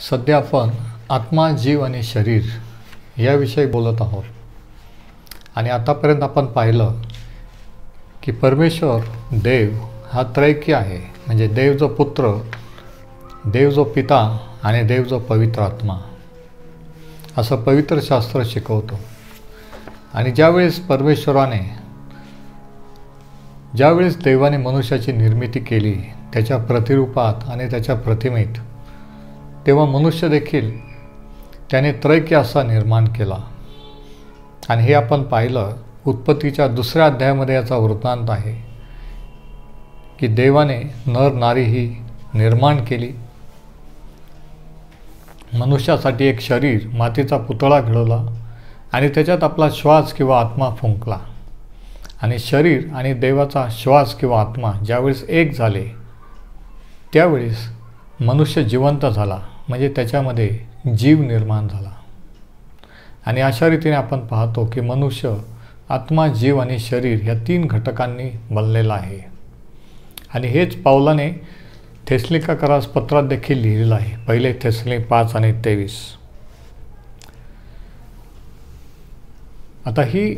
सध्या आपण आत्मा, जीव आणि शरीर याविषयी बोलत आहोत. आणि आतापर्यंत आपण पाहिलं की परमेश्वर देव हा त्रैक्य आहे. म्हणजे देव जो पुत्र, देव जो पिता आणि देव जो पवित्र आत्मा, असं पवित्र शास्त्र शिकवतो. आणि ज्यावेळेस देवाने मनुष्याची निर्मिती केली त्याच्या प्रतिरूपात आणि त्याच्या प्रतिमेत, तेव्हा मनुष्य देखील त्याने त्रैक्य असा निर्माण केला. आणि हे आपण पाहिलं उत्पत्तीच्या 2ऱ्या अध्यायामध्ये याचा वृत्तांत आहे की देवाने नर नारी ही निर्माण केली. मनुष्यासाठी एक शरीर, मातीचा पुतळा घडवला आणि त्याच्यात आपला श्वास किंवा आत्मा फुंकला. आणि शरीर आणि देवाचा श्वास किंवा आत्मा ज्यावेळेस एक झाले त्यावेळेस मनुष्य जिवंत झाला. म्हणजे त्याच्यामध्ये जीव निर्माण झाला. आणि अशा रीतीने आपण पाहतो की मनुष्य आत्मा, जीव आणि शरीर या 3 घटकांनी बनलेला आहे. आणि हेच पावलाने थेसलिकारास पत्रात देखील लिहिलेलं आहे. 1 थेसलिक 5 आणि 23. आता ही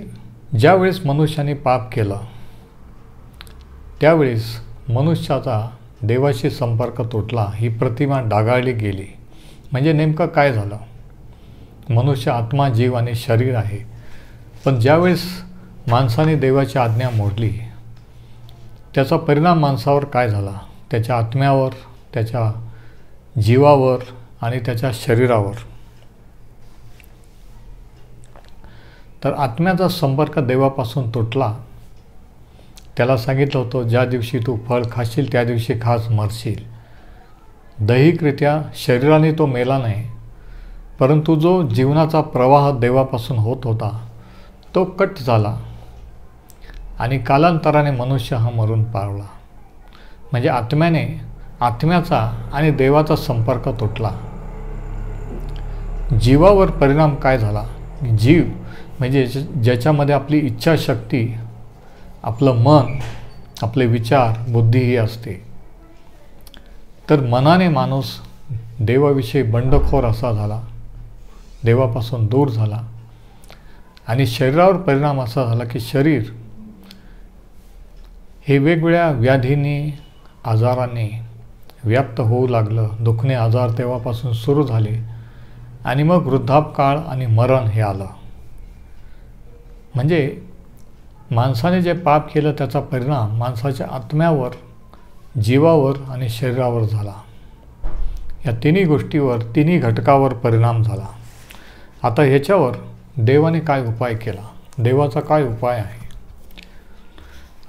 ज्यावेळेस मनुष्याने पाप केलं त्यावेळेस मनुष्याचा देवाशी संपर्क तुटला, ही प्रतिमा डागाळली गेली. म्हणजे नेमकं काय झालं? मनुष्य आत्मा, जीव आणि शरीर आहे. पण ज्यावेळेस माणसाने देवाची आज्ञा मोडली त्याचा परिणाम माणसावर काय झाला? त्याच्या आत्म्यावर, त्याच्या जीवावर आणि त्याच्या शरीरावर. तर आत्म्याचा संपर्क देवापासून तुटला. त्याला सांगितलं होतं, ज्या दिवशी तू फळ खाशील त्या दिवशी खास मरशील. दैहिकरित्या शरीराने तो मेला नाही, परंतु जो जीवनाचा प्रवाह देवापासून होत होता तो कट झाला. आणि कालांतराने मनुष्य हा मरून पावला. म्हणजे आत्म्याचा आणि देवाचा संपर्क तुटला. जीवावर परिणाम काय झाला? जीव म्हणजे ज्याच्यामध्ये आपली इच्छाशक्ती, आपलं मन, आपले विचार, बुद्धी ही असते. तर मनाने माणूस देवाविषयी बंडखोर असा झाला, देवापासून दूर झाला. आणि शरीरावर परिणाम असा झाला की शरीर हे वेगवेगळ्या व्याधींनी, आजारांनी व्याप्त होऊ लागलं. दुखणे, आजार तेव्हापासून सुरू झाले. आणि मग वृद्धापकाळ आणि मरण हे आलं. म्हणजे माणसाने जे पाप केलं त्याचा परिणाम माणसाच्या आत्म्यावर, जीवावर आणि शरीरावर झाला. या 3 गोष्टीवर, 3 घटकावर परिणाम झाला. आता ह्याच्यावर देवाने काय उपाय केला? देवाचा काय उपाय आहे?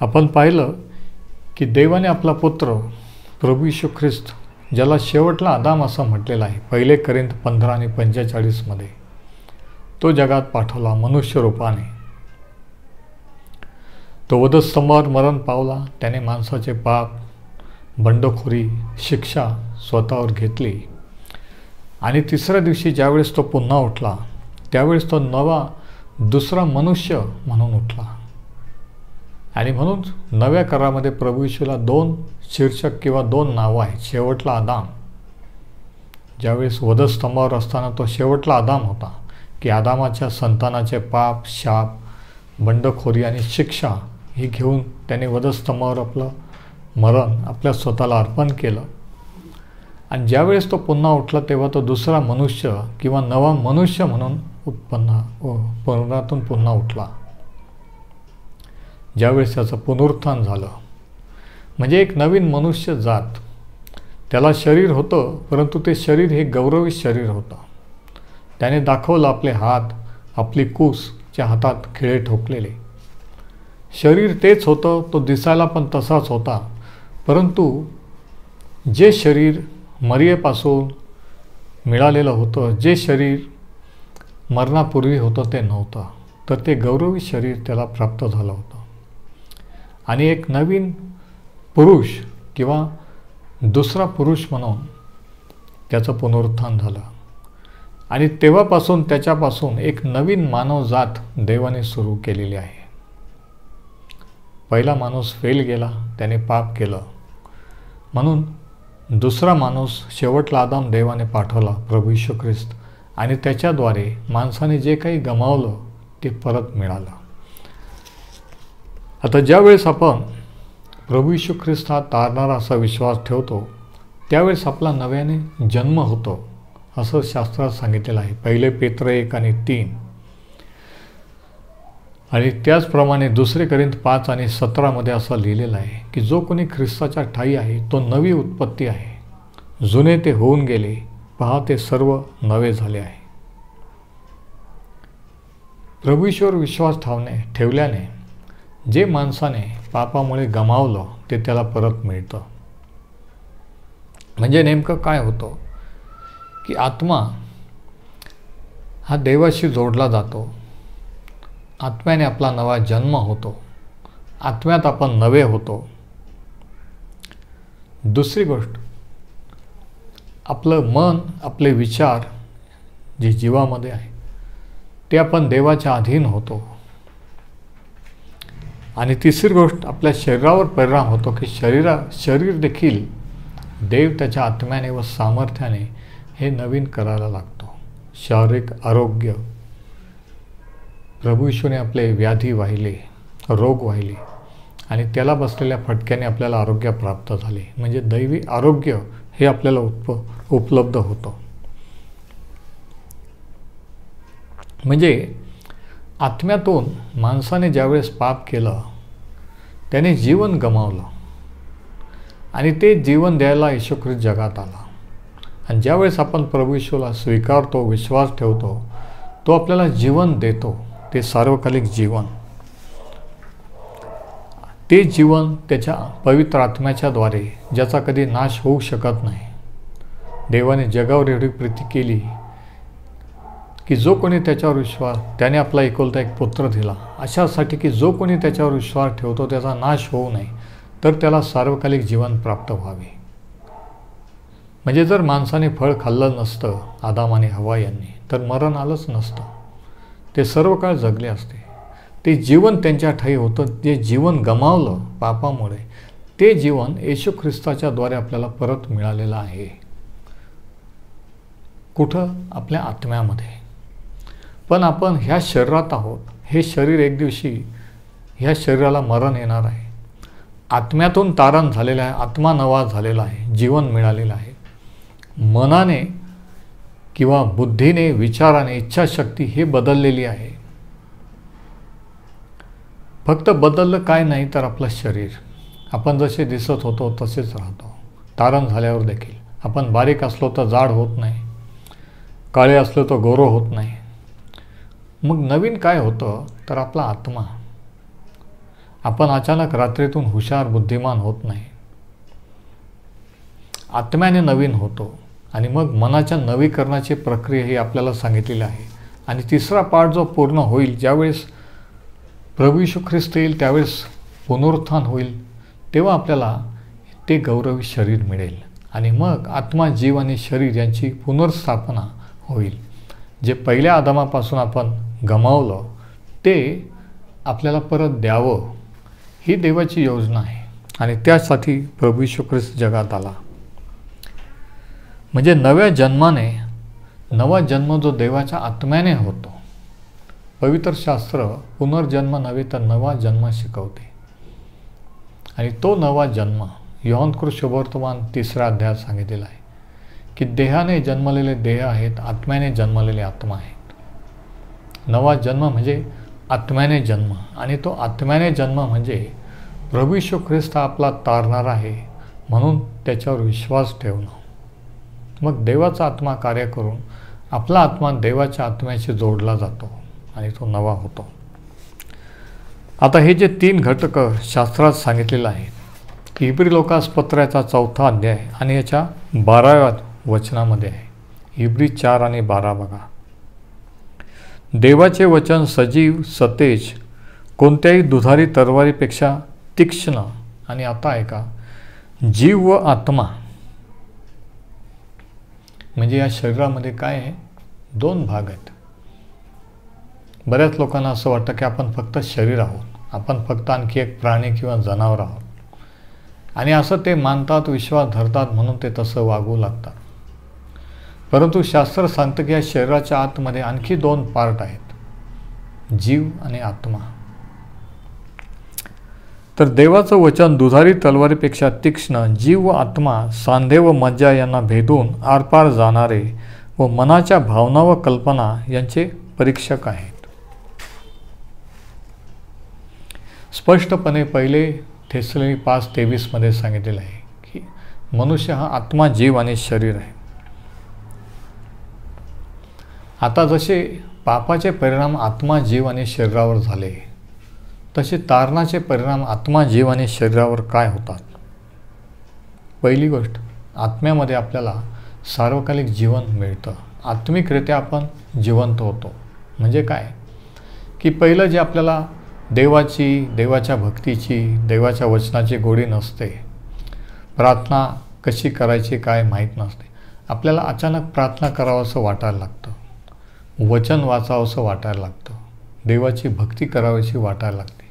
आपण पाहिलं की देवाने आपला पुत्र प्रभू येशू ख्रिस्त, ज्याला शेवटला आदाम असं म्हटलेलं आहे 1 कोरिंथ 15 आणि 45 मध्ये, तो जगात पाठवला मनुष्य रूपाने. तो वधस्तंभावर मरण पावला. त्याने माणसाचे पाप, बंडखोरी, शिक्षा स्वतःवर घेतली. आणि 3ऱ्या दिवशी ज्यावेळेस तो पुन्हा उठला त्यावेळेस तो दुसरा मनुष्य म्हणून उठला. आणि म्हणून नव्या करारामध्ये प्रभू येशूला 2 शीर्षक किंवा 2 नावं आहेत. शेवटला आदाम, ज्यावेळेस वधस्तंभावर असताना तो शेवटला आदाम होता की आदामाच्या संतानाचे पाप, शाप, बंडखोरी आणि शिक्षा ही घेऊन त्याने वधस्तंभावर आपलं मरण आपल्या स्वतःला अर्पण केलं. आणि ज्यावेळेस तो पुन्हा उठला तेव्हा तो दुसरा मनुष्य किंवा नवा मनुष्य म्हणून पुनरातून पुन्हा उठला. ज्यावेळेस त्याचं पुनरुत्थान झालं, म्हणजे एक नवीन मनुष्य जात. त्याला शरीर होतं, परंतु ते शरीर हे गौरवी शरीर होतं. त्याने दाखवलं आपले हात, आपली कूस, ज्या हातात खिळे ठोकलेले. शरीर तेच होतं, तो दिसायला पण तसाच होता. परंतु जे शरीर मरियेपासून मिळालेलं होतं, जे शरीर मरणापूर्वी होतं ते नव्हतं. तर ते गौरवी शरीर त्याला प्राप्त झालं होतं. आणि एक नवीन पुरुष किंवा दुसरा पुरुष म्हणून त्याचं पुनरुत्थान झालं. आणि तेव्हापासून त्याच्यापासून एक नवीन मानवजात देवाने सुरू केलेली आहे. पहिला माणूस फेल गेला, त्याने पाप केलं. म्हणून दुसरा माणूस शेवटला आदाम देवाने पाठवला, प्रभू येशू ख्रिस्त, आणि त्याच्याद्वारे माणसाने जे काही गमावलं ते परत मिळालं. आता ज्यावेळेस आपण प्रभू येशू ख्रिस्त हा तारणारा असा विश्वास ठेवतो, त्यावेळेस आपला नव्याने जन्म होतो असं शास्त्रात सांगितलेलं आहे. 1 पेत्र 1 आणि 3. आणि त्याचप्रमाणे 2 कोरिंथ 5 आणि 17 असं लिहिलेलं आहे की जो कोणी ख्रिस्ताच्या ठायी आहे तो नवी उत्पत्ती आहे, जुने ते होऊन गेले, पहा ते सर्व नवे झाले आहे. प्रभू येशूवर विश्वास ठेवल्याने जे माणसाने पापामुळे गमावलं ते त्याला परत मिळतं. म्हणजे नेमकं काय होतं की आत्मा हा देवाशी जोडला जातो, आत्म्याने आपला नवा जन्म होतो, आत्म्यात आपण नवे होतो. दुसरी गोष्ट, आपलं मन, आपले विचार जे जीवामध्ये आहे ते आपण देवाच्या अधीन होतो. आणि तिसरी गोष्ट, आपल्या शरीरावर परिणाम होतो की शरीर देखील देव त्याच्या आत्म्याने व सामर्थ्याने हे नवीन करायला लागतो. शारीरिक आरोग्य, प्रभू येशूने आपले व्याधी वाहिले, रोग वाहिले आणि त्याला बसलेल्या फटक्याने आपल्याला आरोग्य प्राप्त झाले. म्हणजे दैवी आरोग्य हे आपल्याला उपलब्ध होतं. म्हणजे आत्म्यातून माणसाने ज्यावेळेस पाप केलं त्याने जीवन गमावलं आणि ते जीवन द्यायला येशू ख्रिस्त जगात आला. आणि ज्यावेळेस आपण प्रभू येशूला स्वीकारतो, विश्वास ठेवतो, तो आपल्याला जीवन देतो, ते सार्वकालिक जीवन. ते जीवन त्याच्या पवित्र आत्म्याच्या द्वारे, ज्याचा कधी नाश होऊ शकत नाही. देवाने जगावर एवढी प्रीती केली की जो कोणी त्याच्यावर विश्वास, त्याने आपला एकुलता एक पुत्र दिला अशासाठी की जो कोणी त्याच्यावर विश्वास ठेवतो त्याचा नाश होऊ नये, तर त्याला सार्वकालिक जीवन प्राप्त व्हावे. म्हणजे जर माणसाने फळ खाल्लं नसतं आदाम आणि हवा यांनी, तर मरण आलंच नसतं. ते सर्व काळ जगले असते. ते जीवन त्यांच्या ठायी होतं. जे जीवन गमावलं पापामुळे, ते जीवन येशू ख्रिस्ताच्या द्वारे आपल्याला परत मिळालेलं आहे. कुठं? आपल्या आत्म्यामध्ये. पण आपण ह्या शरीरात आहोत. हे शरीर एक दिवशी, ह्या शरीराला मरण येणार आहे. आत्म्यातून तारण झालेलं आहे, आत्मा नवा झालेला आहे, जीवन मिळालेलं आहे. मनाने किंवा बुद्धीने, विचाराने, इच्छाशक्ती हे बदललेली आहे. फक्त बदललं काय नाही तर आपलं शरीर. आपण जसे दिसत होतो तसेच राहतो. तारण झाल्यावर देखील आपण बारीक असलो तर जाड होत नाही, काळे असलो तर गोरो होत नाही. मग नवीन काय होतं तर आपला आत्मा. आपण अचानक रात्रीतून हुशार, बुद्धिमान होत नाही. आत्म्याने नवीन होतो. आणि मग मनाच्या नवीकरणाची प्रक्रिया ही आपल्याला सांगितलेली आहे. आणि तिसरा पार्ट जो पूर्ण होईल, ज्यावेळेस प्रभू येशू ख्रिस्त येईल, त्यावेळेस पुनरुत्थान होईल, तेव्हा आपल्याला ते गौरवी शरीर मिळेल. आणि मग आत्मा, जीव आणि शरीर यांची पुनर्स्थापना होईल. जे पहिल्या आदामापासून आपण गमावलं ते आपल्याला परत द्यावं, ही देवाची योजना आहे. आणि त्यासाठी प्रभू येशू ख्रिस्त जगात आला. म्हणजे नव्या जन्माने, नवा जन्म जो देवाच्या आत्म्याने होतो. पवित्र शास्त्र पुनर्जन्म नव्हे तर नवा जन्म शिकवते. आणि तो नवा जन्म योहानकृत शुभवर्तमान 3 अध्यायात सांगितलेला आहे की देहाने जन्मलेले देह आहेत, आत्म्याने जन्मलेले आत्मा आहेत. नवा जन्म म्हणजे आत्म्याने जन्म. आणि तो आत्म्याने जन्म म्हणजे प्रभू येशू ख्रिस्त आपला तारणारा आहे म्हणून त्याच्यावर विश्वास ठेवणं. मग देवाचा आत्मा कार्य करून आपला आत्मा देवाच्या आत्म्याशी जोडला जातो आणि तो नवा होतो. आता हे जे 3 घटक शास्त्रात सांगितलेलं आहे, इब्री लोकास पत्राचा 4 अध्याय आणि याच्या 12व्या वचनामध्ये आहे. इब्री 4 आणि 12 बघा. देवाचे वचन सजीव, सतेज, कोणत्याही दुधारी तलवारीपेक्षा तीक्ष्ण. आणि आता ऐका, जीव व आत्मा. म्हणजे या शरीरामध्ये काय आहे? 2 भाग आहेत. बऱ्याच लोकांना असं वाटतं की आपण फक्त शरीर आहोत, आपण फक्त आणखी एक प्राणी किंवा जनावर आहोत. आणि असं ते मानतात, विश्वास धरतात, म्हणून ते तसं वागू लागतात. परंतु शास्त्र सांगतं की या शरीराच्या आतमध्ये आणखी 2 पार्ट आहेत, जीव आणि आत्मा. तर देवाचं वचन दुधारी तलवारीपेक्षा तीक्ष्ण, जीव व आत्मा, सांधे व मज्जा यांना भेदून आरपार जाणारे व मनाच्या भावना व कल्पना यांचे परीक्षक आहेत. स्पष्टपणे पहिले थेसलोनिके 5:23 मध्ये सांगितलेलं आहे की मनुष्य हा आत्मा, जीव आणि शरीर आहे. आता जसे पापाचे परिणाम आत्मा, जीव आणि शरीरावर झाले, तसे तारणाचे परिणाम आत्मा, जीव आणि शरीरावर काय होतात? पहिली गोष्ट, आत्म्यामध्ये आपल्याला सार्वकालिक जीवन मिळतं. आत्मिकरित्या आपण जिवंत होतो. म्हणजे काय की पहिलं जे आपल्याला देवाच्या भक्तीची, देवाच्या वचनाची गोडी नसते, प्रार्थना कशी करायची काय माहीत नसते. आपल्याला अचानक प्रार्थना करावंसं वाटायला लागतं, वचन वाचावंसं वाटायला लागतं, देवाची भक्ती करावीशी वाटायला लागते,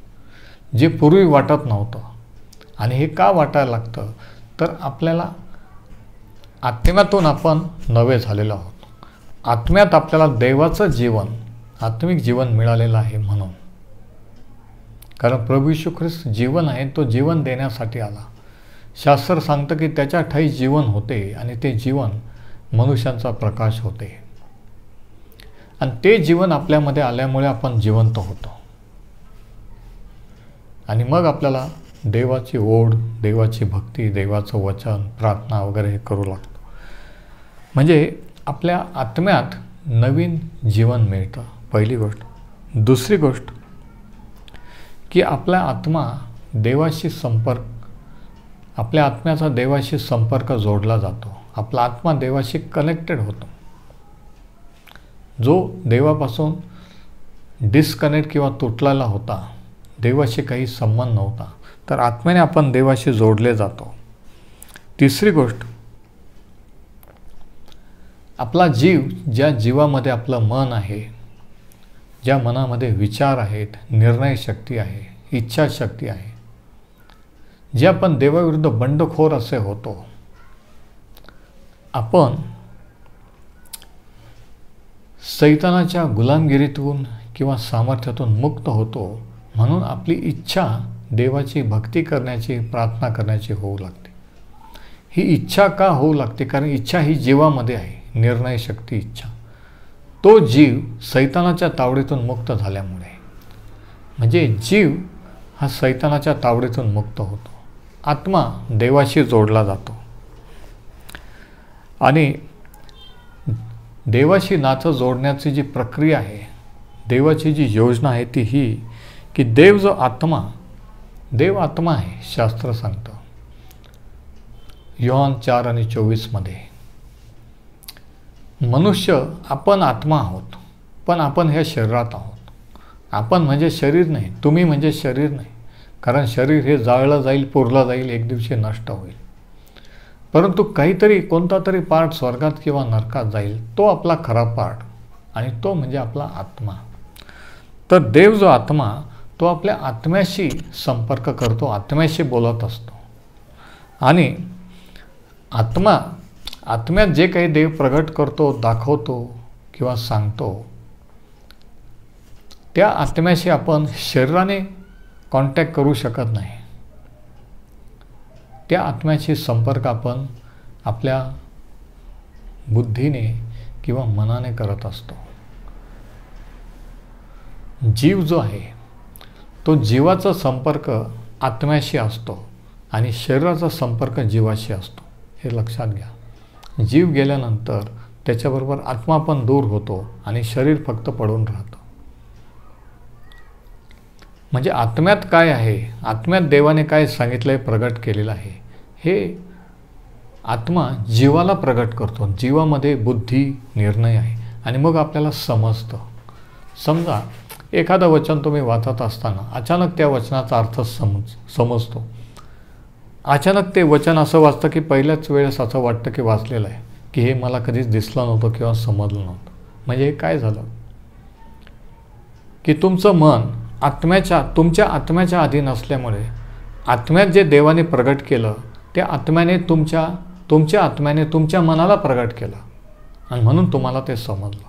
जे पूर्वी वाटत नव्हतं. आणि हे का वाटायला लागतं? तर आपल्याला आत्म्यातून आपण नवे झालेलो आहोत. आत्म्यात आपल्याला देवाचं जीवन, आत्मिक जीवन मिळालेलं आहे म्हणून. कारण प्रभू येशू ख्रिस्त जीवन आहे, तो जीवन देण्यासाठी आला. शास्त्र सांगतं की त्याच्या ठायी जीवन होते आणि ते जीवन मनुष्यांचा प्रकाश होते. आणि ते जीवन आपल्यामध्ये आल्यामुळे आपण जिवंत होतो. आणि मग आपल्याला देवाची ओढ, देवाची भक्ती, देवाचं वचन, प्रार्थना वगैरे हे करू लागतो. म्हणजे आपल्या आत्म्यात नवीन जीवन मिळतं, पहिली गोष्ट. दुसरी गोष्ट की आपला आत्मा देवाशी आपल्या आत्म्याचा देवाशी संपर्क जोडला जातो. आपला आत्मा देवाशी कनेक्टेड होतो. जो देवापासून डिस्कनेक्ट किंवा तुटलेला होता, देवाशी काही संबंध नव्हता, तर आत्म्याने आपण देवाशी जोडले जातो. तिसरी गोष्ट, आपला जीव, ज्या जीवामध्ये आपलं मन आहे, ज्या मनामध्ये विचार आहेत, निर्णय शक्ती आहे, इच्छाशक्ती आहे, जे आपण देवाविरुद्ध बंडखोर असे होतो, आपण सैतानाच्या गुलामगिरीतून किंवा सामर्थ्यातून मुक्त होतो. म्हणून आपली इच्छा देवाची भक्ती करण्याची, प्रार्थना करण्याची होऊ लागते. ही इच्छा का होऊ लागते? कारण इच्छा ही जीवामध्ये आहे, निर्णय शक्ती, इच्छा. तो जीव सैतानाच्या तावडीतून मुक्त झाल्यामुळे, म्हणजे जीव हा सैतानाच्या तावडीतून मुक्त होतो. आत्मा देवाशी जोडला जातो. आणि देवाशी नातं जोडण्याची जी प्रक्रिया आहे, देवाची जी योजना आहे ती ही की देव आत्मा आहे. शास्त्र सांगतं योहान 4:24 मध्ये, मनुष्य आपण आत्मा आहोत, पण आपण ह्या शरीरात आहोत. आपण म्हणजे शरीर नाही, तुम्ही म्हणजे शरीर नाही. कारण शरीर हे जाळलं जाईल, पुरलं जाईल, एक दिवशी नष्ट होईल. परंतु काहीतरी, कोणता तरी पार्ट स्वर्गात किंवा नरकात जाईल, तो आपला खरा पार्ट, आणि तो म्हणजे आपला आत्मा. तर देव जो आत्मा, तो आपल्या आत्म्याशी संपर्क करतो, आत्म्याशी बोलत असतो. आणि आत्म्यात जे काही देव प्रगट करतो, दाखवतो किंवा सांगतो, त्या आत्म्याशी आपण शरीराने कॉन्टॅक्ट करू शकत नाही. त्या आत्म्याशी संपर्क आपण आपल्या बुद्धीने किंवा मनाने करत असतो. जीव जो आहे, तो जीवाचा संपर्क आत्म्याशी असतो आणि शरीराचा संपर्क जीवाशी असतो. हे लक्षात घ्या. जीव गेल्यानंतर त्याच्याबरोबर आत्मा पण दूर होतो आणि शरीर फक्त पडून राहतं. म्हणजे आत्म्यात काय आहे, आत्म्यात देवाने काय सांगितलं आहे, प्रगट केलेलं आहे, हे आत्मा जीवाला प्रगट करतो. जीवामध्ये बुद्धी, निर्णय आहे. आणि मग आपल्याला समजतं. समजा एखादं वचन तुम्ही वाचत असताना अचानक त्या वचनाचा अर्थ समजतो. अचानक ते वचन असं वाचतं की पहिल्याच वेळेस असं वाटतं की वाचलेलं आहे, की हे मला कधीच दिसलं नव्हतं किंवा समजलं नव्हतं. म्हणजे हे काय झालं की तुमचं मन तुमच्या आत्म्याच्या अधीन असल्यामुळे आत्म्यात जे देवाने प्रगट केलं ते आत्म्याने तुमच्या आत्म्याने तुमच्या मनाला प्रगट केलं आणि म्हणून तुम्हाला ते समजलं.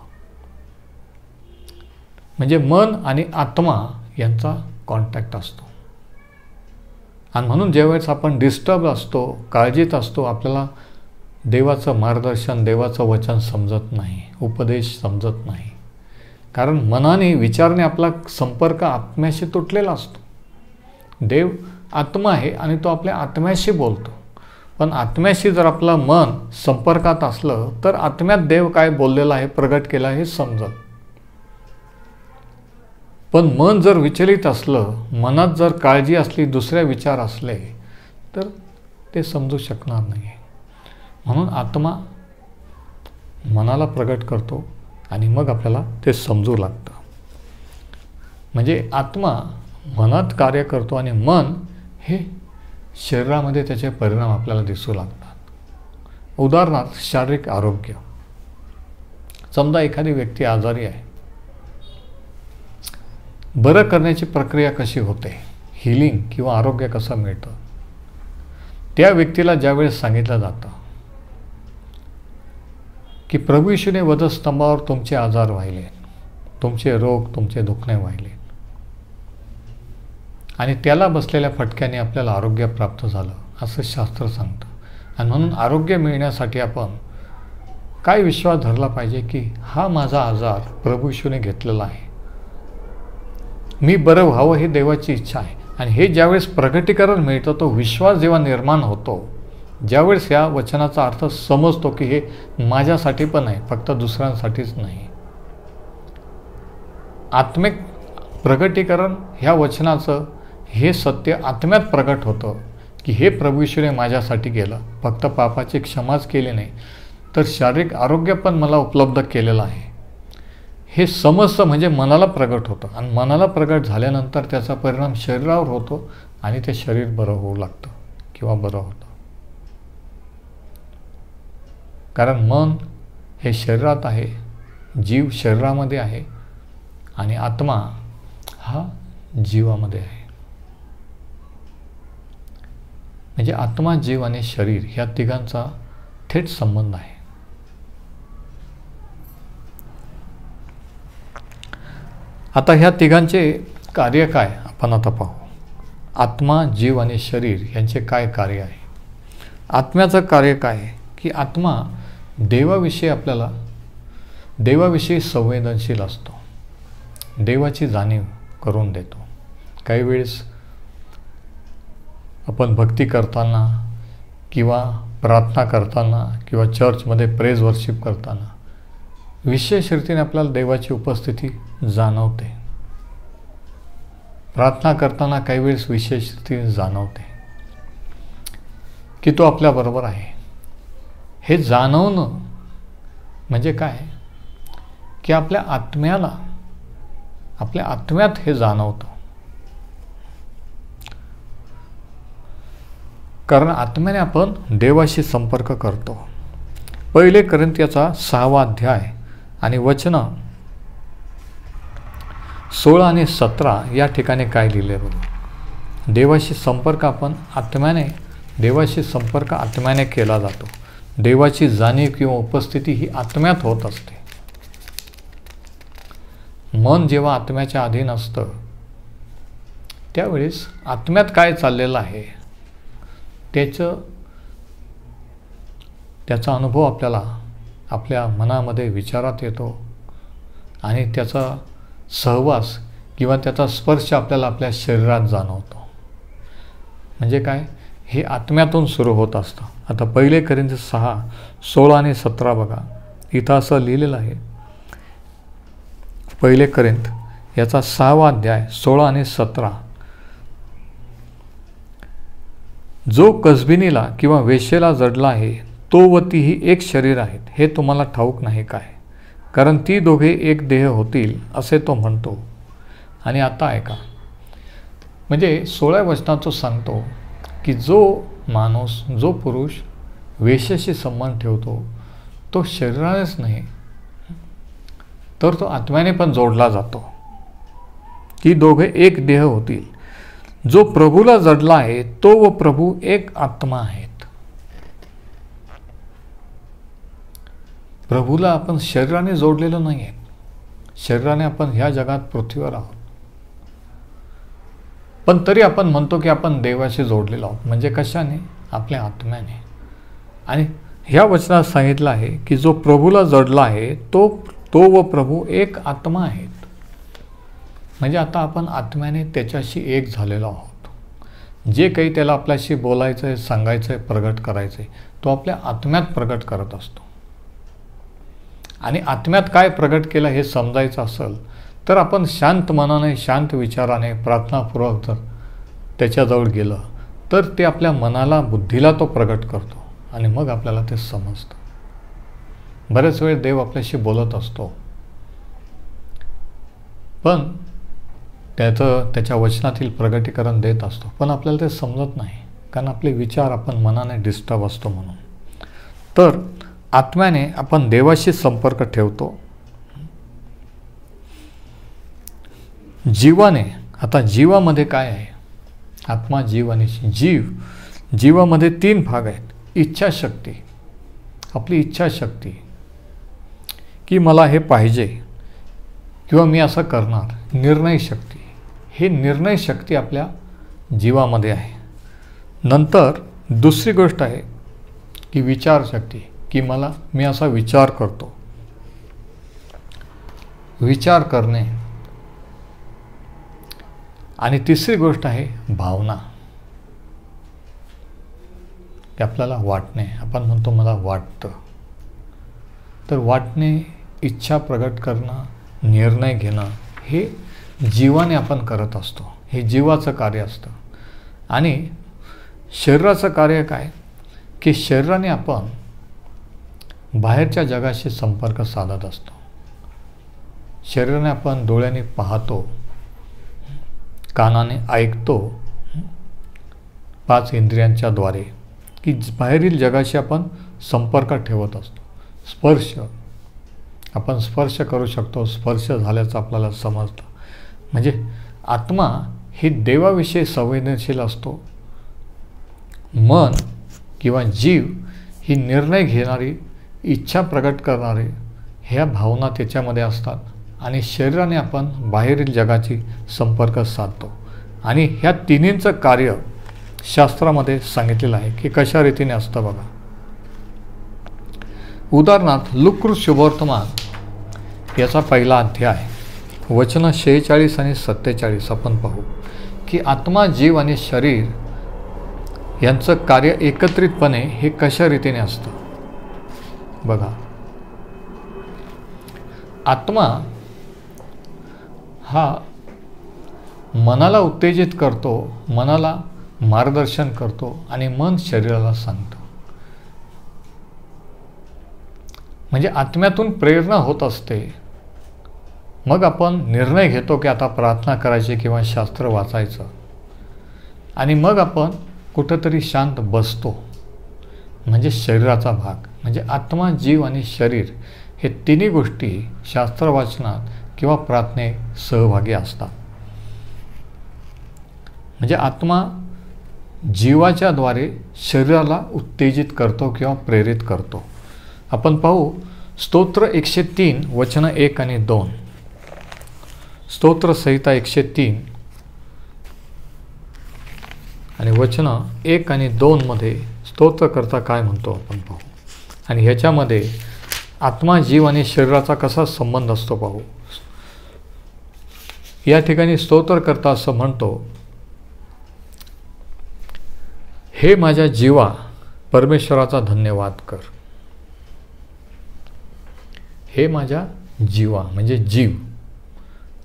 म्हणजे मन आणि आत्मा यांचा कॉन्टॅक्ट असतो. आणि म्हणून ज्यावेळेस आपण डिस्टर्ब असतो, काळजीत असतो, आपल्याला देवाचं मार्गदर्शन, देवाचं वचन समजत नाही, उपदेश समजत नाही. कारण मनाने, विचारने आपला संपर्क आत्म्याशी तुटलेला असतो. देव आत्मा आहे आणि तो आपल्या आत्म्याशी बोलतो. पण आत्म्याशी जर आपलं मन संपर्कात असलं तर आत्म्यात देव काय बोललेला आहे, प्रगट केला आहे हे समजत. पण मन जर विचलित असलं, मनात जर काळजी असली, दुसरे विचार असले तर ते समजू शकणार नाही. म्हणून आत्मा मनाला प्रगट करतो आणि मग आपल्याला ते समजू लागतं. म्हणजे आत्मा मनात कार्य करतो आणि मन हे शरीरामध्ये त्याचे परिणाम आपल्याला दिसू लागतात. उदाहरणार्थ शारीरिक आरोग्य. समजा एखादी व्यक्ती आजारी आहे, बरं करण्याची प्रक्रिया कशी होते, हिलिंग किंवा आरोग्य कसं मिळतं, त्या व्यक्तीला ज्यावेळेस सांगितलं जातं की प्रभू येशूने वधस्तंभावर तुमचे आजार वाहिले, तुमचे रोग, तुमचे दुखणे वाहिले आणि त्याला बसलेल्या फटक्याने आपल्याला आरोग्य प्राप्त झालं असं शास्त्र सांगतं. आणि म्हणून आरोग्य मिळण्यासाठी आपण काय विश्वास धरला पाहिजे की हा माझा आजार प्रभू येशूने घेतलेला आहे, मी बरं व्हावं ही देवाची इच्छा आहे. आणि हे ज्यावेळेस प्रगटीकरण मिळतं, तो विश्वास जेव्हा निर्माण होतो, ज्यावेळेस या वचनाचा अर्थ समजतो की हे माझ्यासाठी पण आहे, फक्त दुसऱ्यांसाठीच नाही. आत्मिक प्रगटीकरण ह्या वचनाचं हे सत्य आत्म्यात प्रगट होतं की हे प्रभू येशूने माझ्यासाठी केलं, फक्त पापाची क्षमाच केली नाही तर शारीरिक आरोग्य पण मला उपलब्ध केलेलं आहे. हे समजतं म्हणजे मनाला प्रगट होतं आणि मनाला प्रगट झाल्यानंतर त्याचा परिणाम शरीरावर होतो आणि ते शरीर बरं होऊ लागतं किंवा बरं होतं. कारण मन हे शरीरात आहे, जीव शरीरामध्ये आहे आणि आत्मा हा जीवामध्ये आहे. म्हणजे आत्मा, जीव आणि शरीर ह्या तिघांचा थेट संबंध आहे. आता ह्या तिघांचे कार्य काय आपण आता पाहू. आत्मा, जीव आणि शरीर यांचे काय कार्य आहे. आत्म्याचं कार्य काय आहे की आत्मा देवाविषयी संवेदनशील असतो, देवाची जाणीव करून देतो. काही वेळेस आपण भक्ती करताना किंवा प्रार्थना करताना किंवा चर्चमध्ये प्रेज वर्शिप करताना विशेष रीतीने आपल्याला देवाची उपस्थिती जाणवते. प्रार्थना करताना काही वेळेस विशेष रीतीने जाणवते की तो आपल्याबरोबर आहे. हे जाणवणं म्हणजे काय की आपल्या आत्म्यात हे जाणवतं. कारण आत्म्याने आपण देवाशी संपर्क करतो. 1 कोरिंथियाचा 6वा अध्याय आणि वचनं 16 आणि 17 या ठिकाणी काय लिहिले बघा. देवाशी संपर्क आत्म्याने केला जातो. देवाची जाणीव किंवा उपस्थिती ही आत्म्यात होत असते. मन जेव्हा आत्म्याच्या अधीन असतं त्यावेळेस आत्म्यात काय चाललेलं आहे त्याचा अनुभव आपल्याला आपल्या मनामध्ये विचारात येतो आणि त्याचा सहवास किंवा त्याचा स्पर्श आपल्याला आपल्या शरीरात जाणवतो. म्हणजे काय, हे आत्म्यातून सुरू होत असतं. आता 1 कोरिंथियर 6, 16 आणि 17 बघा. इथं असं लिहिलेलं आहे. 1 कोरिंथ याचा 6वा अध्याय 16 आणि 17. जो कसबिनीला किंवा वेश्येला जडला आहे तो व तीही एक शरीर आहेत, हे तुम्हाला ठाऊक नाही काय. कारण ती दोघे एक देह होतील असे तो म्हणतो. आणि आता ऐका, म्हणजे 16व्या वचनात तो सांगतो की जो माणूस, जो पुरुष वेश्येशी संबंध ठेवतो तो शरीरानेच नाही तर तो आत्म्याने पण जोडला जातो. ती दोघे एक देह होतील. जो प्रभूला जडला आहे तो व प्रभू एक आत्मा आहेत. प्रभूला आपण शरीराने जोडलेलो नाही आहे. शरीराने आपण ह्या जगात पृथ्वीवर आहोत, पण तरी आपण म्हणतो की आपण देवाशी जोडलेलो आहोत. म्हणजे कशाने? आपल्या आत्म्याने. आणि ह्या वचनात सांगितलं आहे की जो प्रभूला जडला आहे तो व प्रभू एक आत्मा आहेत. म्हणजे आता आपण आत्म्याने त्याच्याशी एक झालेलो आहोत. जे काही त्याला आपल्याशी बोलायचं आहे, सांगायचं आहे, प्रगट करायचं आहे, तो आपल्या आत्म्यात प्रगट करत असतो. आणि आत्म्यात काय प्रगट केलं हे समजायचं असेल तर आपण शांत मनाने, शांत विचाराने, प्रार्थनापूर्वक जर त्याच्याजवळ गेलं तर ते आपल्या मनाला, बुद्धीला तो प्रगट करतो आणि मग आपल्याला ते समजतं. बरेच वेळ देव आपल्याशी बोलत असतो, पण त्याच्या वचनातील प्रगटीकरण देत असतो, पण आपल्याला ते समजत नाही, कारण आपले विचार आपण मनाने डिस्टर्ब असतो म्हणून. तर आत्म्याने आपण देवाशी संपर्क ठेवतो. जीवाने, आता जीवामध्ये काय आहे? आत्मा, जीव आणि जीव. जीवामध्ये 3 भाग आहेत. इच्छाशक्ती, आपली इच्छाशक्ती की मला हे पाहिजे किंवा मी असं करणार. निर्णय शक्ती, हे निर्णय शक्ती आपल्या जीवामध्ये आहे. नंतर दुसरी गोष्ट आहे की विचारशक्ती, की मी असा विचार करतो, विचार करणे. आणि तिसरी गोष्ट आहे भावना, की आपल्याला वाटणे. आपण म्हणतो मला वाटतं. तर वाटणे, इच्छा प्रगट करणं, निर्णय घेणं हे जीवाने आपण करत असतो. हे जीवाचं कार्य असतं. आणि शरीराचं कार्य काय? की शरीराने आपण बाहेरच्या जगाशी संपर्क साधत असतो. शरीराने आपण डोळ्याने पाहतो, कानाने ऐकतो, 5 इंद्रियांच्या द्वारे, की बाहेरील जगाशी आपण संपर्क ठेवत असतो. स्पर्श, आपण स्पर्श करू शकतो, स्पर्श झाल्याचं आपल्याला समजतं. म्हणजे आत्मा ही देवाविषयी संवेदनशील असतो. मन किंवा जीव ही निर्णय घेणारी, इच्छा प्रगट करणारी ह्या भावना त्याच्यामध्ये असतात. आणि शरीराने आपण बाहेरील जगाची संपर्क साधतो. आणि ह्या तिन्हींचं कार्य शास्त्रामध्ये सांगितलेलं आहे की कशा रीतीने असतं बघा. उदाहरणार्थ लुकृत शुभवर्तमान याचा पहिला अध्याय वचन 46 आणि 47 आपण पाहू की आत्मा, जीव आणि शरीर यांचं कार्य एकत्रितपणे हे कशा रीतीने असतं बघा. आत्मा हा मनाला उत्तेजित करतो, मनाला मार्गदर्शन करतो आणि मन शरीराला सांगतं. म्हणजे आत्म्यातून प्रेरणा होत असते. मग आपण निर्णय घेतो की आता प्रार्थना करायची किंवा शास्त्र वाचायचं. आणि मग आपण कुठंतरी शांत बसतो. म्हणजे शरीराचा भाग, म्हणजे आत्मा, जीव आणि शरीर हे तिन्ही गोष्टी शास्त्र वाचनात किंवा प्रार्थनेत सहभागी असतात. म्हणजे आत्मा जीवाच्या द्वारे शरीराला उत्तेजित करतो किंवा प्रेरित करतो. आपण पाहू स्तोत्र 103 वचन 1 आणि 2. स्तोत्र संहिता 103 आणि वचन 1 आणि 2 मध्ये स्तोत्रकर्ता काय म्हणतो आपण पाहू. आणि ह्याच्यामध्ये आत्मा, जीव आणि शरीराचा कसा संबंध असतो पाहू. या ठिकाणी स्तोत्रकर्ता असं म्हणतो, हे माझ्या जीवा परमेश्वराचा धन्यवाद कर. हे माझ्या जीवा म्हणजे जीव,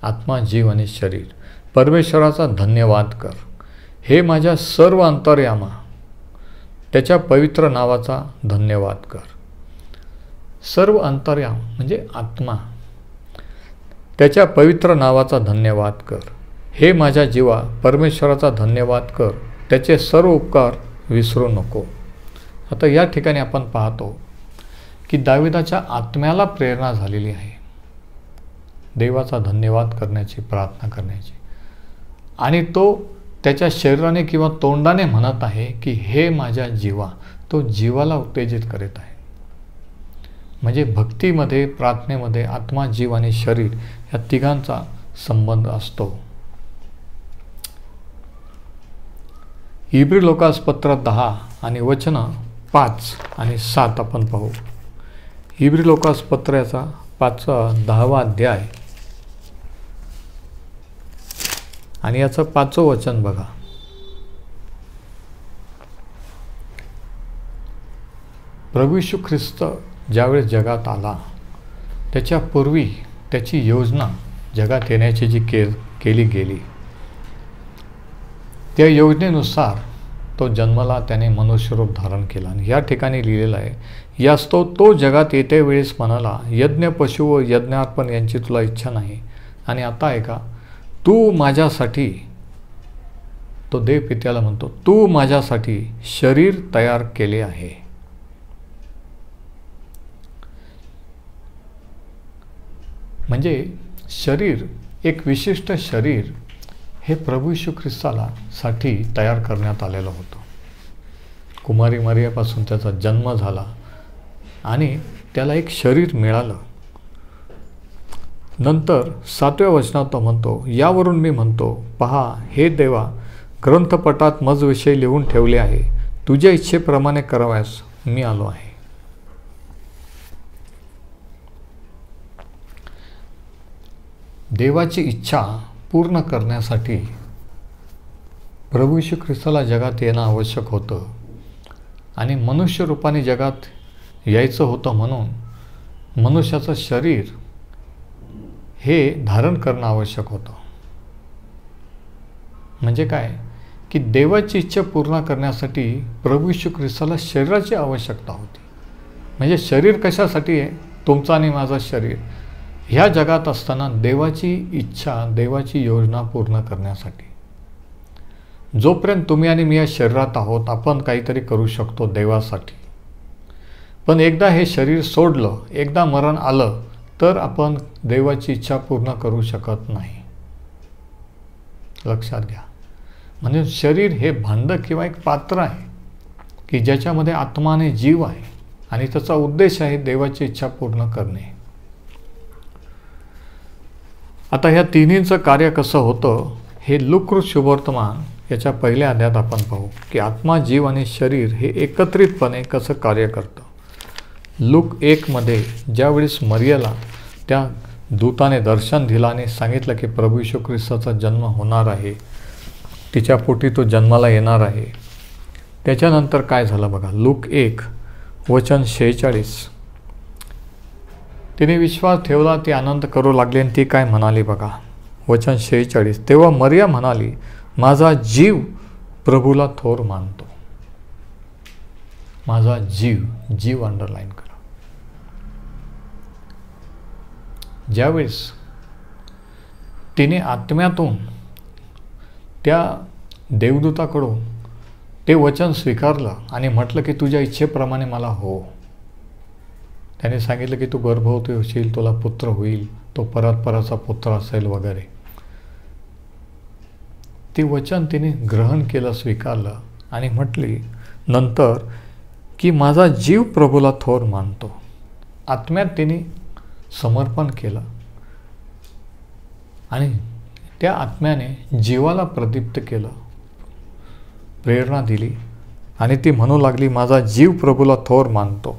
आत्मा, जीव आणि शरीर, परमेश्वराचा धन्यवाद कर. हे माझ्या सर्व अंतर्यामा त्याच्या पवित्र नावाचा धन्यवाद कर. सर्व अंतर्याम म्हणजे आत्मा, त्याच्या पवित्र नावाचा धन्यवाद कर. हे माझ्या जीवा परमेश्वराचा धन्यवाद कर, त्याचे सर्व उपकार विसरू नको. आता या ठिकाणी आपण पाहतो की दाविदाच्या आत्म्याला प्रेरणा झालेली आहे देवाचा धन्यवाद करण्याची, प्रार्थना करण्याची. आणि तो त्याच्या शरीराने किंवा तोंडाने म्हणत आहे की हे माझ्या जीवा, तो जीवाला उत्तेजित करीत आहे. म्हणजे भक्तीमध्ये, प्रार्थनेमध्ये आत्मा, जीव आणि शरीर या तिघांचा संबंध असतो. इब्री लोकासपत्र 10 आणि वचनं 5 आणि 7 आपण पाहू. इब्री लोकासपत्राचा 10वा अध्याय आणि याचं 5वं वचन बघा. प्रभू येशू ख्रिस्त ज्यावेळेस जगात आला, त्याच्यापूर्वी त्याची योजना जगात येण्याची जी केली गेली, त्या योजनेनुसार तो जन्मला, त्याने मनुष्यरूप धारण केला. आणि या ठिकाणी लिहिलेलं आहे, यास्तव तो जगात येते वेळेस म्हणाला, यज्ञ, पशु व यज्ञार्पण यांची तुला इच्छा नाही, आणि आता ऐका, तू माझ्यासाठी, तो देव पित्याला म्हणतो, तू माझ्यासाठी शरीर तयार केले आहे. म्हणजे शरीर, एक विशिष्ट शरीर हे प्रभू येशू ख्रिस्ताला साठी तयार करण्यात आलेलं होतं. कुमारी मरियापासून त्याचा जन्म झाला आणि त्याला एक शरीर मिळालं. नंतर 7व्या वचनात तो म्हणतो, यावरून मी म्हणतो, पहा हे देवा, ग्रंथपटात मजविषयी लिहून ठेवले आहे, तुझ्या इच्छेप्रमाणे करावयास मी आलो आहे. देवाची इच्छा पूर्ण करण्यासाठी प्रभू येशू ख्रिस्ताला जगात येणं आवश्यक होतं आणि मनुष्य रूपाने जगात यायचं होतं. म्हणून मनुष्याचं शरीर हे धारण करणं आवश्यक होतं. म्हणजे काय की देवाची इच्छा पूर्ण करण्यासाठी प्रभू येशू ख्रिस्ताला शरीराची आवश्यकता होती. म्हणजे शरीर कशासाठी आहे? तुमचं आणि माझं शरीर ह्या जगात असताना देवाची इच्छा, देवाची योजना पूर्ण करण्यासाठी. जोपर्यंत तुम्ही आणि मी या शरीरात आहोत, आपण काहीतरी करू शकतो देवासाठी. पण एकदा हे शरीर सोडलं, एकदा मरण आलं, तर आपण देवाची इच्छा पूर्ण करू शकत नाही. लक्षात घ्या. म्हणजे शरीर हे भांडं किंवा एक पात्र आहे की ज्याच्यामध्ये आत्मा आणि जीव आहे आणि त्याचा उद्देश आहे देवाची इच्छा पूर्ण करणे. आता ह्या तिन्हींचं कार्य कसं होतं हे लूककृत शुभवर्तमान याच्या पहिल्या अध्यायात आपण पाहू की आत्मा, जीव आणि शरीर हे एकत्रितपणे कसं कार्य करतं. लूक 1मध्ये ज्यावेळेस मरियाला त्या दूताने दर्शन दिलं आणि सांगितलं की प्रभू येशू ख्रिस्ताचा जन्म होणार आहे, तिच्या पोटी तो जन्माला येणार आहे, त्याच्यानंतर काय झालं बघा. लूक 1 वचन 46, तिने विश्वास ठेवला, ती आनंद करू लागली आणि ती काय म्हणाली बघा. वचन 46, तेव्हा मरिया म्हणाली, माझा जीव प्रभूला थोर मानतो. माझा जीव अंडरलाईन करा. ज्यावेळेस तिने आत्म्यातून त्या देवदूताकडून ते वचन स्वीकारलं आणि म्हटलं की तुझ्या इच्छेप्रमाणे मला हो. त्याने सांगितलं की तू गर्भवती होशील, तुला पुत्र होईल, तो परस्पराचा पुत्र असेल वगैरे. ते वचन तिने ग्रहण केलं, स्वीकारलं आणि म्हटली नंतर की माझा जीव प्रभूला थोर मानतो. आत्म्यात तिने समर्पण केलं आणि त्या आत्म्याने जीवाला प्रदीप्त केलं, प्रेरणा दिली आणि ती म्हणू लागली, माझा जीव प्रभूला थोर मानतो.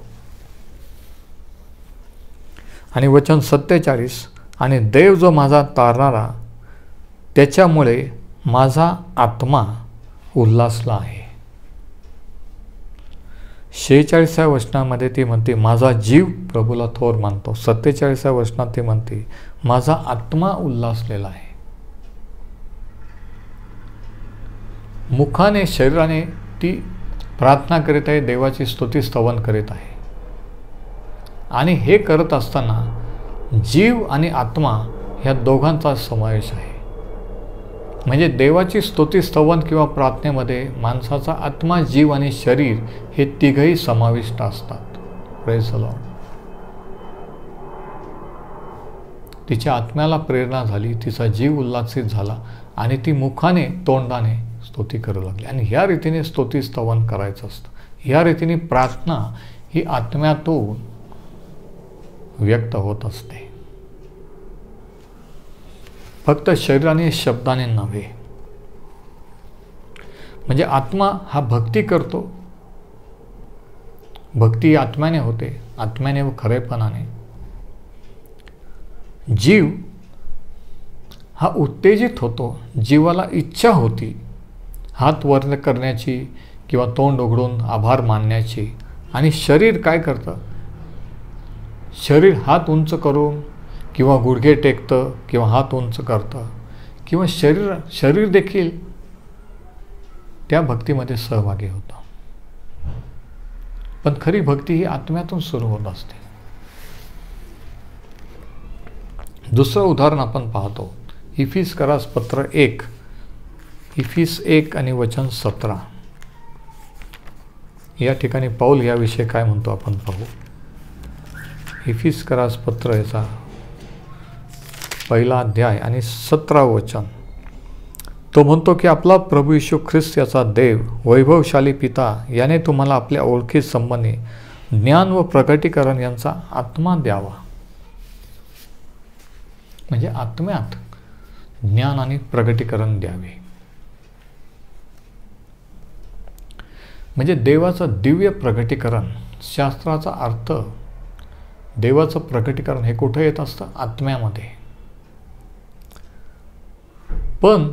आणि वचन 47, आणि देव जो माझा तारणारा, त्याच्यामुळे माझा आत्मा उल्हासला आहे. 46व्या वचनामध्ये ती म्हणते माझा जीव प्रभूला थोर मानतो. 47व्या वचनात ती म्हणते माझा आत्मा उल्हासलेला आहे. मुखाने, शरीराने ती प्रार्थना करीत आहे, देवाची स्तुती स्तवन करीत आहे. आणि हे करत असताना जीव आणि आत्मा ह्या दोघांचा समावेश आहे. म्हणजे देवाची स्तुती स्तवन किंवा प्रार्थनेमध्ये माणसाचा आत्मा, जीव आणि शरीर हे तिघही समाविष्ट असतात. Praise the Lord. तिच्या आत्म्याला प्रेरणा झाली, तिचा जीव उल्हासित झाला आणि ती मुखाने, तोंडाने स्तुती करू लागले. आणि ह्या रीतीने स्तुती स्तवन करायचं असतं. ह्या रीतीने प्रार्थना ही आत्म्यातून व्यक्त होत असते, फक्त शरीराने शब्दाने नव्हे. म्हणजे आत्मा हा भक्ती करतो. भक्ती आत्म्याने होते, आत्म्याने व खरेपणाने. जीव हा उत्तेजित होतो. जीवाला इच्छा होती हात वर करण्याची किंवा तोंड उघडून आभार मानण्याची. आणि शरीर काय करतं? शरीर हात उंच करून किंवा गुडघे टेकतं किंवा हात उंच करतं, किंवा शरीर देखील त्या भक्तीमध्ये सहभागी होतं. पण खरी भक्ती ही आत्म्यातून सुरू होत असते. दुसरं उदाहरण आपण पाहतो, इफिसकरास पत्र 1, इफिस 1 आणि वचन 17. या ठिकाणी पौल याविषयी काय म्हणतो आपण पाहू. इफिसकरास पत्र याचा 1 अध्याय आणि 17 वचन. तो म्हणतो की आपला प्रभू येशू ख्रिस्त याचा देव, वैभवशाली पिता याने तुम्हाला आपल्या ओळखी संबंधी ज्ञान व प्रकटीकरण यांचा आत्मा द्यावा. म्हणजे आत्म्यात ज्ञान आणि प्रकटीकरण द्यावे. म्हणजे देवाचं दिव्य प्रकटीकरण. शास्त्राचा अर्थ देवाचं प्रकटीकरण हे कुठे येत असतं? आत्म्यामध्ये. पण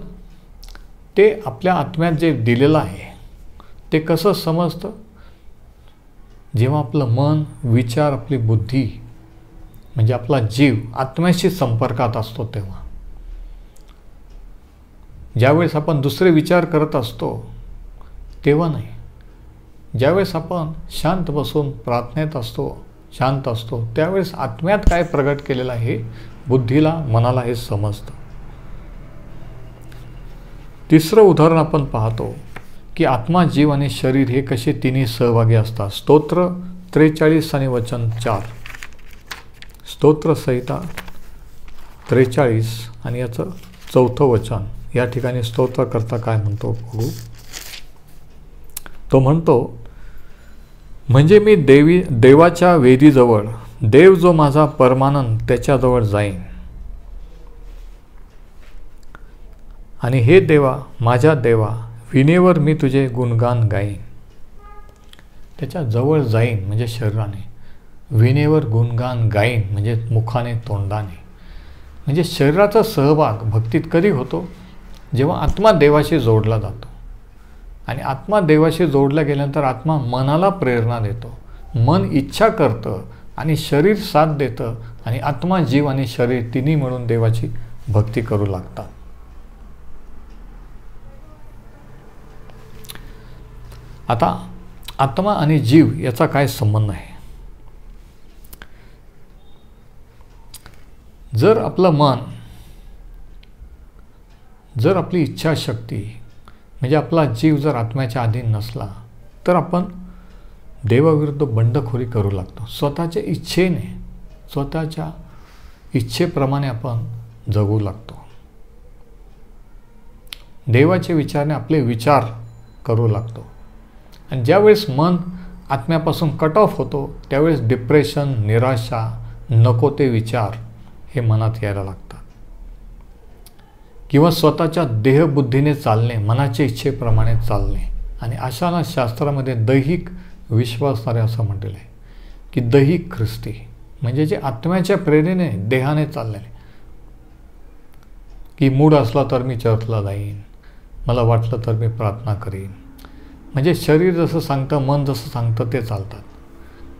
ते आपल्या आत्म्यात जे दिलेलं आहे ते कसं समजतं? जेव्हा आपलं मन, विचार, आपली बुद्धी म्हणजे आपला जीव आत्म्याशी संपर्कात असतो तेव्हा. ज्यावेळेस आपण दुसरे विचार करत असतो तेव्हा नाही. ज्यावेळेस आपण शांत बसून प्रार्थनेत असतो, शांत असतो, त्यावेळेस आत्म्यात काय प्रगट केलेलं आहे बुद्धीला, मनाला हे समजतं. तिसरं उदाहरण आपण पाहतो की आत्मा, जीव आणि शरीर हे कसे तिन्ही सहभागी असतात. स्तोत्र 43 आणि वचन 4. स्तोत्रसंहिता 43 आणि याचं 4थं वचन. या ठिकाणी स्तोत्रकर्ता काय म्हणतो बघू. तो म्हणतो, म्हणजे मी देवाच्या वेदीजवळ, देव जो माझा परमानंद त्याच्याजवळ जाईन. आणि हे देवा, माझ्या देवा, विनेवर मी तुझे गुणगान गाईन. त्याच्या जवळ जाईन म्हणजे शरीराने, विनेवर गुणगान गाईन म्हणजे मुखाने, तोंडाने. म्हणजे शरीराचा सहभाग भक्तीत कधी होतो? जेव्हा आत्मा देवाशी जोडला जातो. आणि आत्मा देवाशी जोडला गेल्यानंतर आत्मा मनाला प्रेरणा देतो, मन इच्छा करतं आणि शरीर साथ देतं. आणि आत्मा, जीव आणि शरीर तिन्ही मिळून देवाची भक्ती करू लागतात. आता आत्मा आणि जीव याचा काय संबंध आहे? जर आपलं मन, जर आपली इच्छाशक्ती म्हणजे आपला जीव जर आत्म्याच्या अधीन नसला तर आपण देवाविरुद्ध बंडखोरी करू लागतो. स्वतःच्या इच्छेने, स्वतःच्या इच्छेप्रमाणे आपण जगू लागतो. देवाचे विचारने आपले विचार करू लागतो. आणि ज्यावेळेस मन आत्म्यापासून कट ऑफ होतो त्यावेळेस डिप्रेशन, निराशा, नको ते विचार हे मनात यायला लागतात. किंवा स्वतःच्या देहबुद्धीने चालणे, मनाच्या इच्छेप्रमाणे चालणे. आणि अशाला शास्त्रामध्ये दैहिक विश्वासणारे असं म्हटलेलं आहे की दैहिक ख्रिस्ती म्हणजे जे आत्म्याच्या प्रेरणेने, देहाने चाललेले. की मूड असला तर मी चर्चला जाईन, मला वाटलं तर मी प्रार्थना करीन. म्हणजे शरीर जसं सांगतं, मन जसं सांगतं ते चालतात.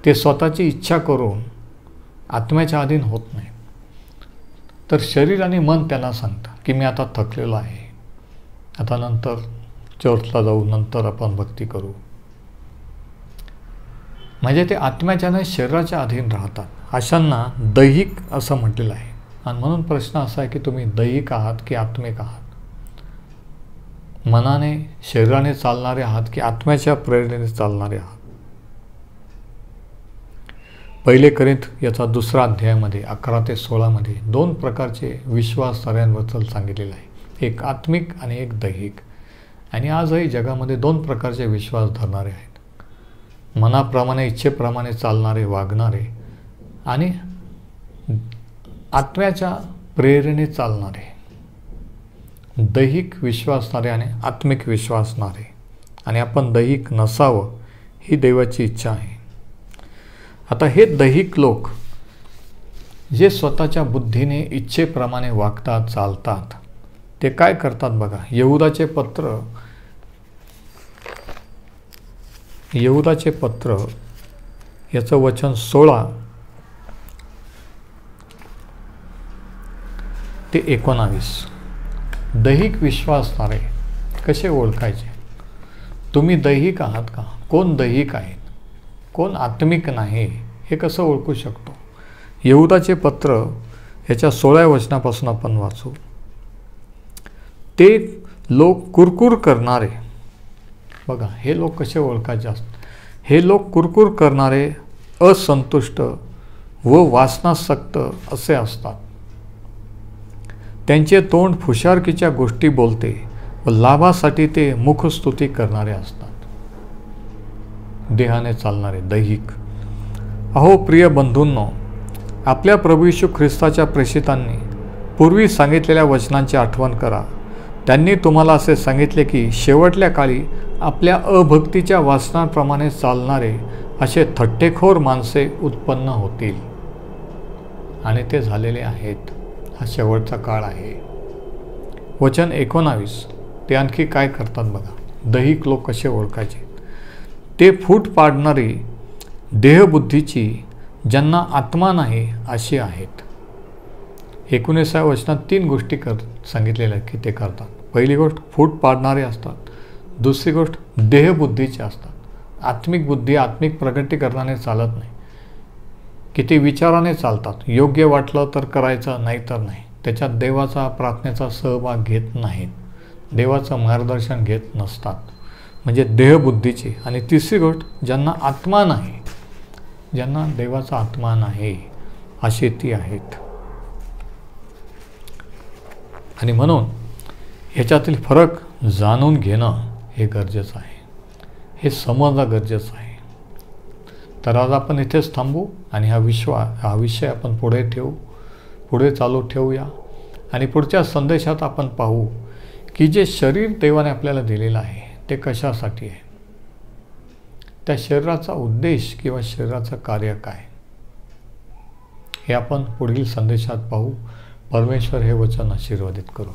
ते स्वतःची इच्छा करून आत्म्याच्या अधीन होत नाही. तर शरीर आणि मन त्यांना सांगतं की मी आता थकलेलो आहे, आता नंतर चर्चला जाऊ, नंतर आपण भक्ती करू. म्हणजे ते आत्म्याच्या नाही शरीराच्या अधीन राहतात. अशांना दैहिक असं म्हटलेलं आहे. आणि म्हणून प्रश्न असा आहे की तुम्ही दैहिक आहात की आत्मिक आहात? मनाने, शरीराने चालणारे आहात की आत्म्याच्या प्रेरणेने चालणारे आहात? 1 कोरिंथ याचा 2 अध्यायामध्ये 11 ते 16 मध्ये 2 प्रकारचे विश्वास साऱ्यांबद्दल सांगितलेले आहे. एक आत्मिक आणि एक दैहिक. आणि आजही जगामध्ये 2 प्रकारचे विश्वास धरणारे आहेत. मनाप्रमाणे इच्छेप्रमाणे चालणारे वागणारे आणि आत्म्याच्या प्रेरणेने चालणारे. दैहिक विश्वासणारे आणि आत्मिक विश्वासणारे. आणि आपण दैहिक नसावं ही देवाची इच्छा आहे. आता हे दैहिक लोक जे स्वतःच्या बुद्धीने इच्छेप्रमाणे वागतात चालतात ते काय करतात बघा. यहूदाचे पत्र याचं वचन 16 ते 19. दैहिक विश्वासणारे कसे ओळखायचे. तुम्ही दैहिक आहात का. कोण दैहिक आहेत कोण आत्मिक नाही हे कसं ओळखू शकतो. यहूदाचे पत्र ह्याच्या 16व्या वचनापासून आपण वाचू. ते लोक कुरकुर करणारे. बघा हे लोक कसे ओळखायचे असतात. हे लोक कुरकुर करणारे, असंतुष्ट व वासनासक्त असे असतात. त्यांचे तोंड फुशारकीच्या गोष्टी बोलते व लाभासाठी ते मुखस्तुती करणारे असतात. देहाने चालणारे दैहिक. अहो प्रिय बंधूंनो, आपल्या प्रभू येशू ख्रिस्ताच्या प्रेषितांनी पूर्वी सांगितलेल्या वचनांची आठवण करा. त्यांनी तुम्हाला असे सांगितले की शेवटल्या काळी आपल्या अभक्तीच्या वासनांप्रमाणे चालणारे असे थट्टेखोर माणसे उत्पन्न होतील. आणि ते झालेले आहेत. हा शेवटचा काळ आहे. वचन 19 ते आणखी काय करतात बघा. दैहिक लोक कसे ओळखायचे. ते फूट पाडणारी देहबुद्धीची, ज्यांना आत्मा नाही अशी आहेत. 19व्या वचनात 3 गोष्टी सांगितलेल्या आहेत की ते करतात. पहिली गोष्ट फूट पाडणारे असतात. दुसरी गोष्ट देहबुद्धीचे असतात. आत्मिक बुद्धी आत्मिक प्रगती करण्याने चालत नाही. किती विचाराने चालतात. योग्य वाटलं तर करायचं, नाही तर नाही. त्याच्यात देवाचा प्रार्थनेचा सहभाग घेत नाहीत. देवाचं मार्गदर्शन घेत नसतात. म्हणजे देहबुद्धीची. आणि तिसरी गोष्ट ज्यांना आत्मा नाही, ज्यांना देवाचा आत्मा नाही अशी ती आहेत. आणि म्हणून ह्याच्यातील फरक जाणून घेणं हे गरजेचं आहे. हे समजणं गरजेचं आहे. तर आज आपण इथेच थांबू आणि हा विषय आपण पुढे चालू ठेवूया. आणि पुढच्या संदेशात आपण पाहू की जे शरीर देवाने आपल्याला दिलेलं आहे ते कशासाठी आहे. त्या शरीराचा उद्देश किंवा शरीराचं कार्य काय हे आपण पुढील संदेशात पाहू. परमेश्वर हे वचन आशीर्वादित करू.